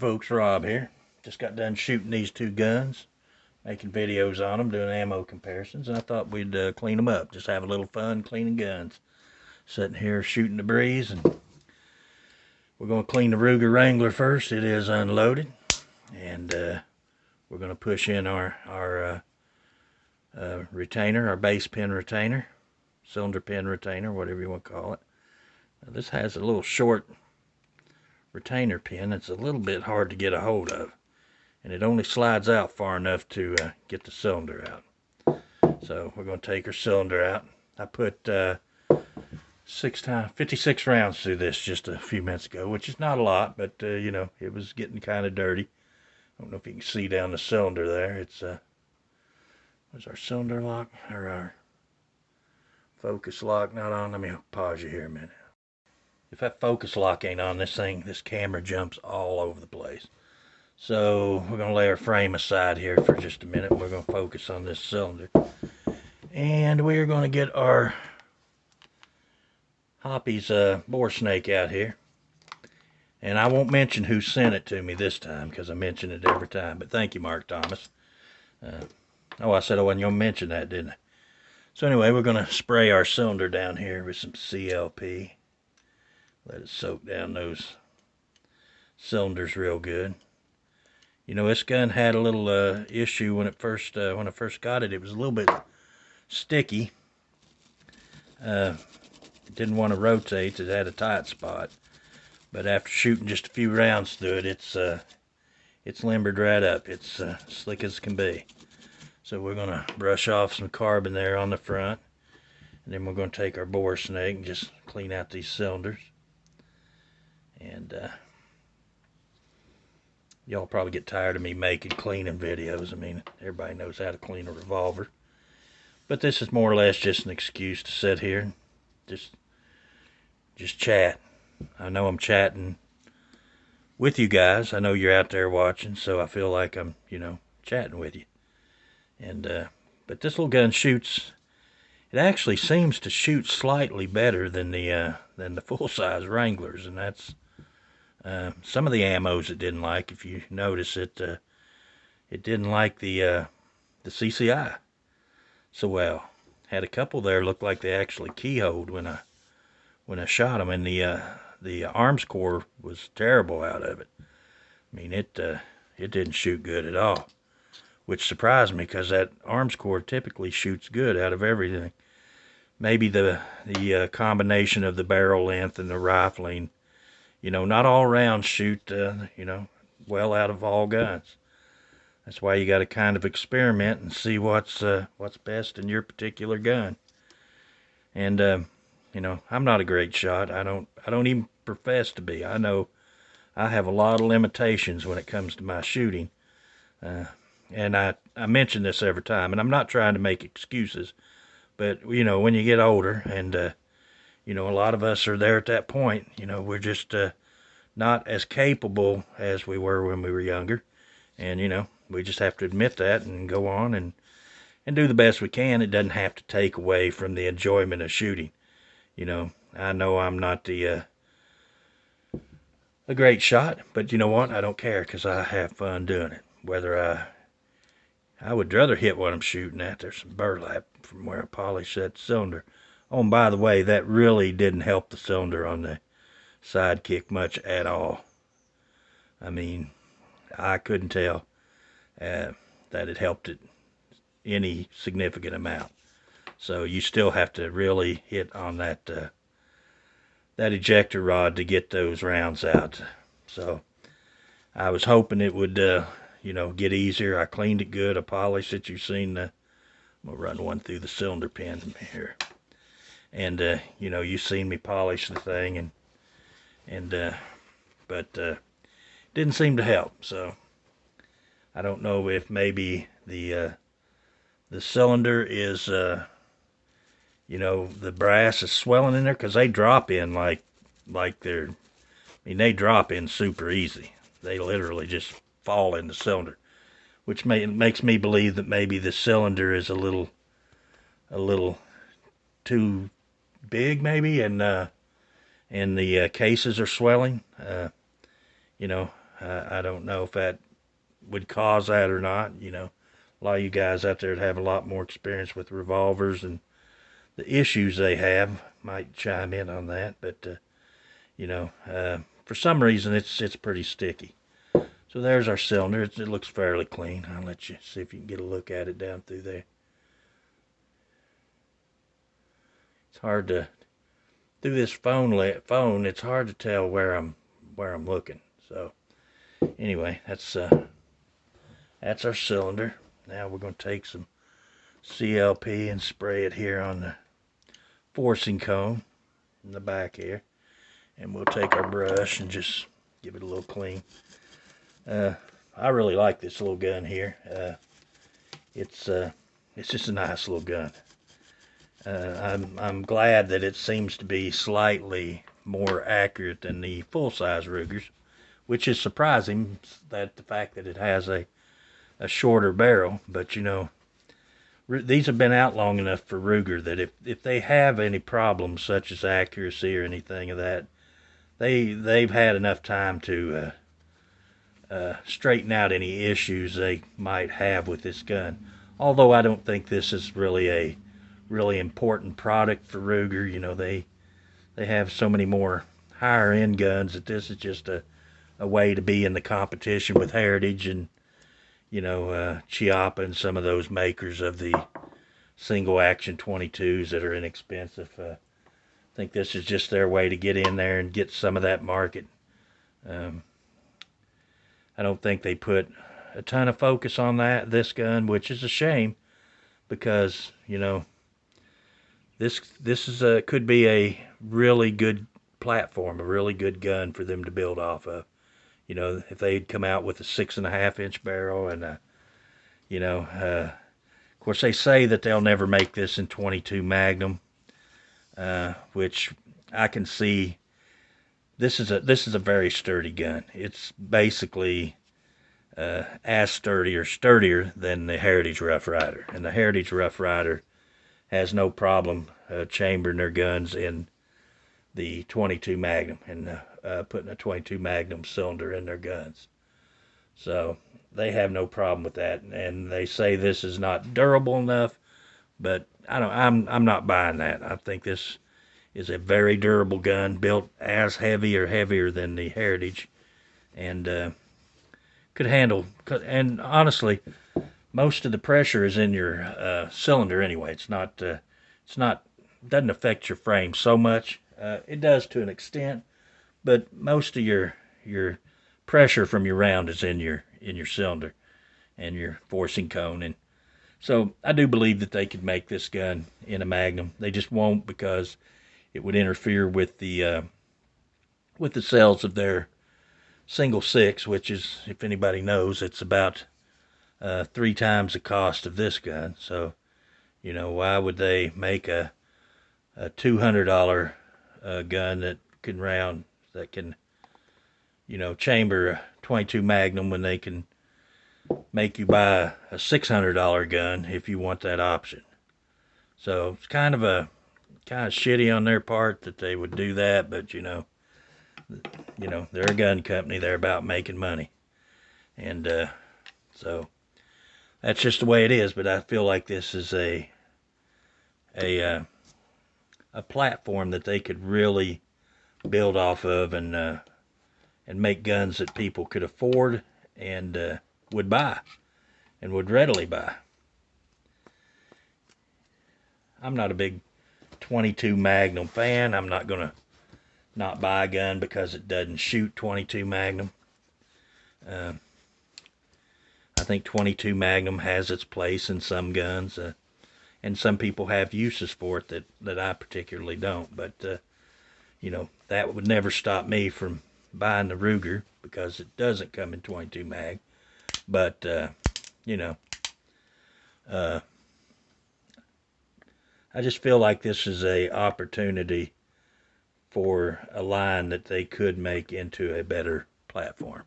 folks, Rob here. Just got done shooting these two guns, making videos on them, doing ammo comparisons, and I thought we'd clean them up. Just have a little fun cleaning guns. Sitting here shooting the breeze, and we're going to clean the Ruger Wrangler first. It is unloaded, and we're going to push in our retainer, our base pin retainer, cylinder pin retainer, whatever you want to call it. Now, this has a little short retainer pin. It's a little bit hard to get a hold of, and it only slides out far enough to get the cylinder out. So we're going to take our cylinder out. I put 56 rounds through this just a few minutes ago, which is not a lot, but you know, it was getting kind of dirty. I don't know if you can see down the cylinder there. It's what's our cylinder lock, or our focus lock not on? Let me pause you here a minute. If that focus lock ain't on, this camera jumps all over the place. So we're going to lay our frame aside here for just a minute. We're going to focus on this cylinder. And we're going to get our Hoppy's bore snake out here. And I won't mention who sent it to me this time, because I mention it every time. But thank you, Mark Thomas. I said I wasn't going to mention that, didn't I? So anyway, we're going to spray our cylinder down here with some CLP. Let it soak down those cylinders real good. You know, this gun had a little issue when I first got it. It was a little bit sticky. It didn't want to rotate. It had a tight spot. But after shooting just a few rounds through it, it's limbered right up. It's slick as can be. So we're going to brush off some carbon there on the front. And then we're going to take our bore snake and just clean out these cylinders. And y'all probably get tired of me making cleaning videos. I mean, everybody knows how to clean a revolver. But this is more or less just an excuse to sit here and just chat. I know I'm chatting with you guys. I know you're out there watching, so I feel like I'm, you know, chatting with you. And but this little gun shoots. It actually seems to shoot slightly better than the full-size Wranglers, and that's some of the ammos it didn't like. If you notice it, it didn't like the CCI so well. Had a couple there look like they actually keyholed when I shot them, and the arms core was terrible out of it. I mean, it didn't shoot good at all, which surprised me, because that arms core typically shoots good out of everything. Maybe the combination of the barrel length and the rifling. You know, not all rounds shoot, you know, well out of all guns. That's why you got to kind of experiment and see what's best in your particular gun. And you know, I'm not a great shot. I don't even profess to be. I know I have a lot of limitations when it comes to my shooting. And I mention this every time, and I'm not trying to make excuses, but you know, when you get older, and you know, a lot of us are there at that point. You know, we're just not as capable as we were when we were younger. And, you know, we just have to admit that and go on and do the best we can. It doesn't have to take away from the enjoyment of shooting. You know I'm not a great shot, but you know what? I don't care, because I have fun doing it. Whether I would rather hit what I'm shooting at. There's some burlap from where I polished that cylinder. Oh, and by the way, that really didn't help the cylinder on the sidekick much at all. I mean, I couldn't tell that it helped it any significant amount. So you still have to really hit on that ejector rod to get those rounds out. So I was hoping it would you know, get easier. I cleaned it good. I polished it. You've seen I'm gonna run one through the cylinder pin here. And you know, you've seen me polish the thing, but didn't seem to help. So I don't know if maybe the cylinder is you know, the brass is swelling in there, because they drop in like they're, I mean, they drop in super easy. They literally just fall in the cylinder, which makes me believe that maybe the cylinder is a little too big, maybe, and the cases are swelling. You know, I don't know if that would cause that or not. You know, a lot of you guys out there that have a lot more experience with revolvers and the issues they have might chime in on that. But you know, for some reason it's pretty sticky. So there's our cylinder. It looks fairly clean. I'll let you see if you can get a look at it down through there. It's hard to through this phone. It's hard to tell where I'm looking. So anyway, that's our cylinder. Now we're going to take some CLP and spray it here on the forcing cone in the back here, and we'll take our brush and just give it a little clean. I really like this little gun here. It's just a nice little gun. I'm glad that it seems to be slightly more accurate than the full-size Rugers, which is surprising, that the fact that it has a shorter barrel. But you know, these have been out long enough for Ruger that if they have any problems such as accuracy or anything of that, they've had enough time to straighten out any issues they might have with this gun. Although I don't think this is really a really important product for Ruger. You know, they have so many more higher end guns that this is just a way to be in the competition with Heritage and, you know, Chiappa and some of those makers of the single action 22s that are inexpensive. I think this is just their way to get in there and get some of that market. I don't think they put a ton of focus on this gun, which is a shame, because, you know, this is could be a really good platform, a really good gun for them to build off of. You know, if they'd come out with a 6.5-inch barrel and you know, of course they say that they'll never make this in 22 Magnum, which I can see. This is a very sturdy gun. It's basically as sturdy or sturdier than the Heritage Rough Rider, and the Heritage Rough Rider has no problem chambering their guns in the 22 Magnum and putting a 22 Magnum cylinder in their guns. So they have no problem with that, and they say this is not durable enough, but I'm not buying that. I think this is a very durable gun, built as heavy or heavier than the Heritage, and could handle. And honestly, most of the pressure is in your cylinder anyway. It's not doesn't affect your frame so much. It does to an extent, but most of your pressure from your round is in your cylinder and your forcing cone. And so I do believe that they could make this gun in a Magnum. They just won't, because it would interfere with the sales of their single 6, which is, if anybody knows, it's about 3 times the cost of this gun. So, you know, why would they make a $200 gun that can, you know, chamber a 22 Magnum when they can make you buy a $600 gun if you want that option? So it's kind of shitty on their part that they would do that, but you know, they're a gun company. They're about making money, and so that's just the way it is. But I feel like this is a platform that they could really build off of, and make guns that people could afford and would buy and would readily buy. I'm not a big 22 Magnum fan. I'm not gonna not buy a gun because it doesn't shoot 22 Magnum. I think 22 Magnum has its place in some guns, and some people have uses for it that I particularly don't. But you know, that would never stop me from buying the Ruger, because it doesn't come in 22 mag. But you know, I just feel like this is a opportunity for a line that they could make into a better platform.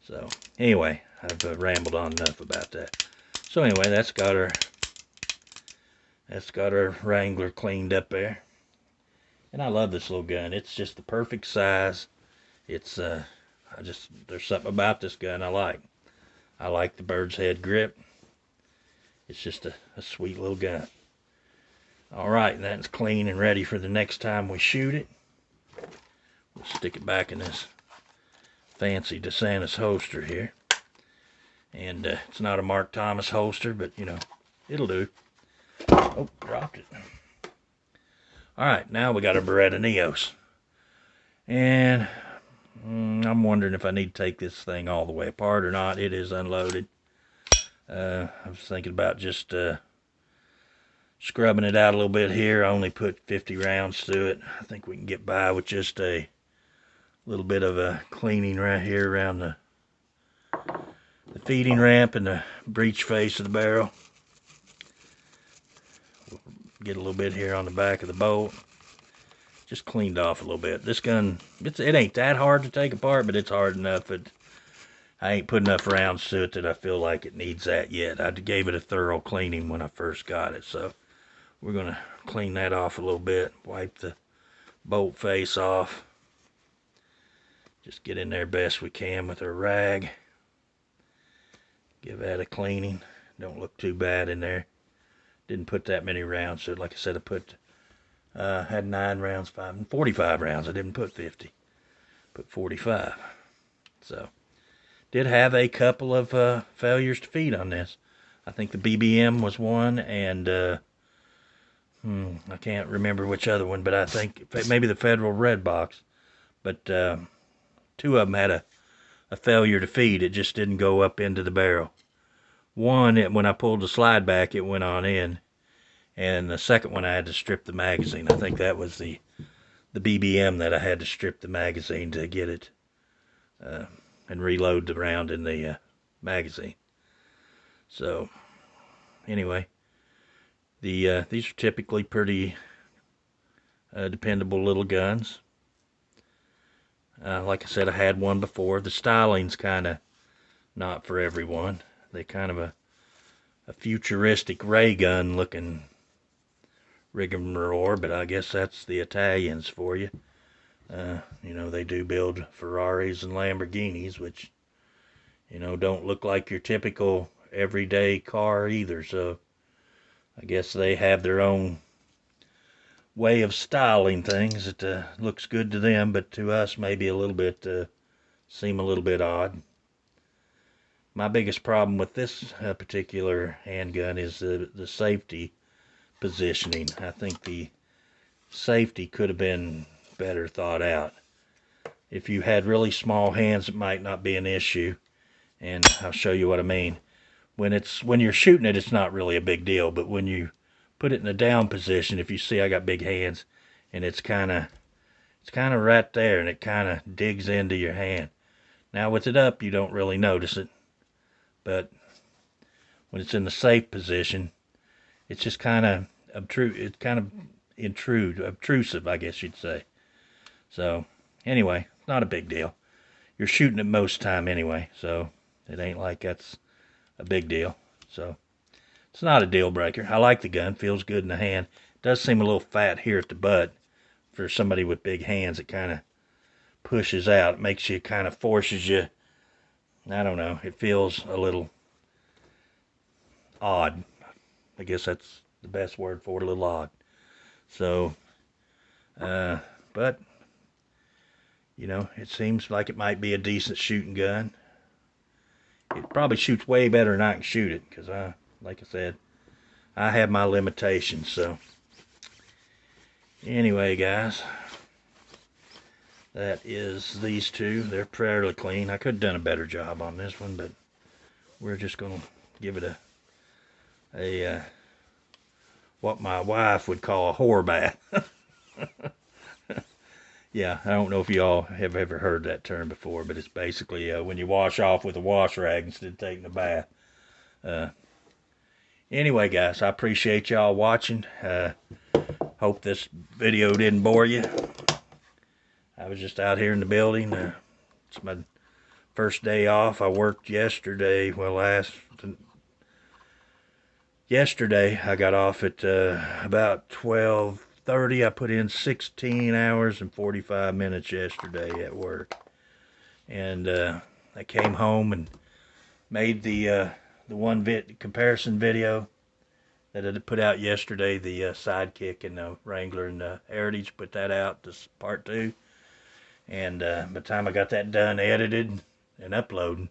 So anyway, I've rambled on enough about that. So anyway, that's got our Wrangler cleaned up there. And I love this little gun. It's just the perfect size. It's There's something about this gun I like. I like the bird's head grip. It's just a sweet little gun. Alright, and that's clean and ready for the next time we shoot it. We'll stick it back in this fancy DeSantis holster here. And it's not a Mark Thomas holster, but you know, it'll do. Oh, dropped it. Alright, now we got our Beretta Neos. And I'm wondering if I need to take this thing all the way apart or not. It is unloaded. I was thinking about just scrubbing it out a little bit here. I only put 50 rounds to it. I think we can get by with just a little bit of a cleaning right here around the feeding ramp and the breech face of the barrel. We'll get a little bit here on the back of the bolt. Just cleaned off a little bit. This gun, it ain't that hard to take apart, but it's hard enough that I ain't put enough rounds to it that I feel like it needs that yet. I gave it a thorough cleaning when I first got it, so we're going to clean that off a little bit. Wipe the bolt face off. Just get in there best we can with our rag. Give that a cleaning. Don't look too bad in there. Didn't put that many rounds to it. Like I said, I had 9 rounds, 45 rounds. I didn't put 50. Put 45. So, did have a couple of failures to feed on this. I think the BBM was one, and I can't remember which other one, but I think maybe the Federal Red Box. But 2 of them had a failure to feed. It just didn't go up into the barrel. One, when I pulled the slide back, it went on in. And the second one, I had to strip the magazine. I think that was the BBM that I had to strip the magazine to get it and reload the round in the magazine. So, anyway, these are typically pretty dependable little guns. Like I said, I had one before. The styling's kind of not for everyone. They're kind of a futuristic ray gun looking rigmarole, but I guess that's the Italians for you. You know, they do build Ferraris and Lamborghinis, which, you know, don't look like your typical everyday car either, so I guess they have their own way of styling things that looks good to them, but to us maybe a little bit, seem a little bit odd. My biggest problem with this particular handgun is the safety positioning. I think the safety could have been better thought out. If you had really small hands, it might not be an issue, and I'll show you what I mean. When you're shooting it, it's not really a big deal, but when you put it in a down position, if you see I got big hands, and it's kind of right there, and it kind of digs into your hand. Now with it up, you don't really notice it, but when it's in the safe position, it's just kind of obtrusive, I guess you'd say. So, anyway, not a big deal. You're shooting it most of the time anyway, so it ain't like that's a big deal. So, it's not a deal breaker. I like the gun. Feels good in the hand. It does seem a little fat here at the butt. For somebody with big hands, it kind of pushes out. It makes you, kind of forces you. I don't know. It feels a little odd. I guess that's the best word for it, a little odd. So, but, you know, it seems like it might be a decent shooting gun. It probably shoots way better than I can shoot it, because like I said, I have my limitations. So, anyway, guys, that is these two. They're fairly clean. I could have done a better job on this one, but we're just going to give it a what my wife would call a whore bath. Yeah, I don't know if y'all have ever heard that term before, but it's basically when you wash off with a wash rag instead of taking a bath. Anyway, guys, I appreciate y'all watching. Hope this video didn't bore you. I was just out here in the building. It's my first day off. I worked yesterday. Well, yesterday I got off at about 12:30. I put in 16 hours and 45 minutes yesterday at work. and I came home and made the one comparison video that I put out yesterday, the Sidekick and the Wrangler and the Heritage. Put that out, this part 2. And by the time I got that done edited and uploading,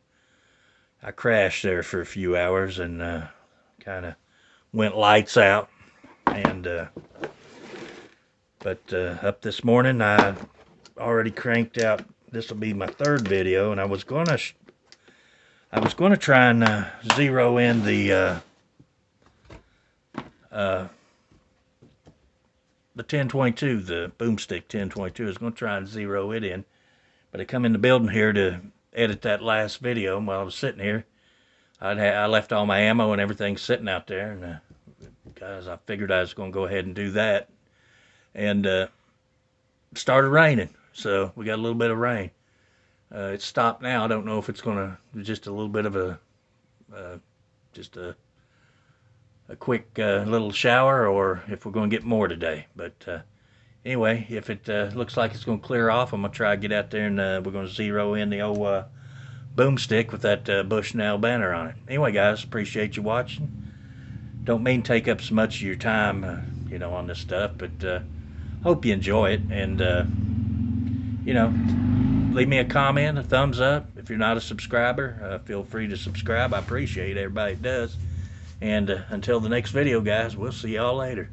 I crashed there for a few hours and kind of went lights out. And but up this morning, I already cranked out. This will be my 3rd video, and I was gonna try and zero in the 1022, the boomstick 1022. I was gonna try and zero it in, but I come in the building here to edit that last video. And while I was sitting here, I left all my ammo and everything sitting out there, and guys, I figured I was gonna go ahead and do that, and it started raining. So we got a little bit of rain. It's stopped now. I don't know if it's gonna just a little bit of a just a quick little shower, or if we're going to get more today. But anyway, if it looks like it's going to clear off, I'm going to try to get out there, and we're going to zero in the old boomstick with that Bushnell banner on it. Anyway, guys, appreciate you watching. Don't mean to take up so much of your time, you know, on this stuff, but hope you enjoy it. And, you know, leave me a comment, a thumbs up. If you're not a subscriber, feel free to subscribe. I appreciate everybody that does. And until the next video, guys, we'll see y'all later.